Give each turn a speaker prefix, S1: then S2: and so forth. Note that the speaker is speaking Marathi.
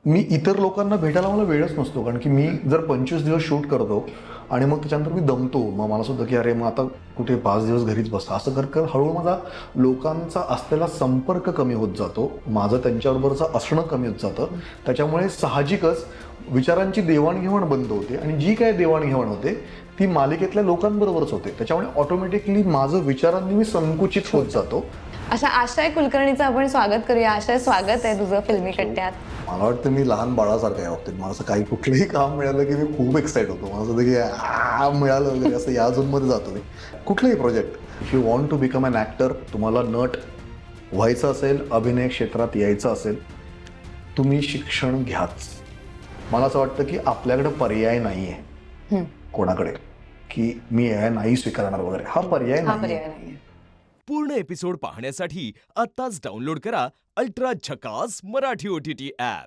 S1: मी इतर लोकांना भेटायला मला वेळच नसतो, कारण की मी जर 25 दिवस शूट करतो आणि मग त्याच्यानंतर मी दमतो, मग मला सुद्धा की अरे मग आता कुठे 5 दिवस घरीच बसता, असं कर हळूहळू माझा लोकांचा असलेला संपर्क कमी होत जातो, माझं त्यांच्याबरोबरचं असणं कमी होत जातं. त्याच्यामुळे साहजिकच विचारांची देवाणघेवाण बंद होते आणि जी काय देवाणघेवाण होते ती मालिकेतल्या लोकांबरोबरच होते. त्याच्यामुळे ऑटोमॅटिकली माझं विचारांनी मी संकुचित होत जातो.
S2: अशा आशय कुलकर्णीचं आपण स्वागत करूया. आशय, स्वागत आहे तुझं फिल्मी कट्ट्यात.
S1: मला वाटतं मी लहान बाळासारखं आहे बाबतीत. मला असं काही कुठलंही काम मिळालं की मी खूप एक्साइट होतो. मला असं होतं की मिळालं वगैरे, असं या झोनमध्ये जातो मी. कुठलंही project, if you want to become an actor, तुम्हाला नट व्हायचं असेल, अभिनय क्षेत्रात यायचं असेल, तुम्ही शिक्षण घ्याच. मला असं वाटतं की आपल्याकडे पर्याय नाही आहे कोणाकडे, की मी हे नाही स्वीकारणार वगैरे. हा पर्याय
S2: हा
S1: नाही
S2: पर्याय
S1: आहे.
S2: नाहीये.
S3: पूर्ण एपिसोड पाहण्यासाठी आत्ताच डाउनलोड करा अल्ट्रा झकास मराठी OTT ॲप.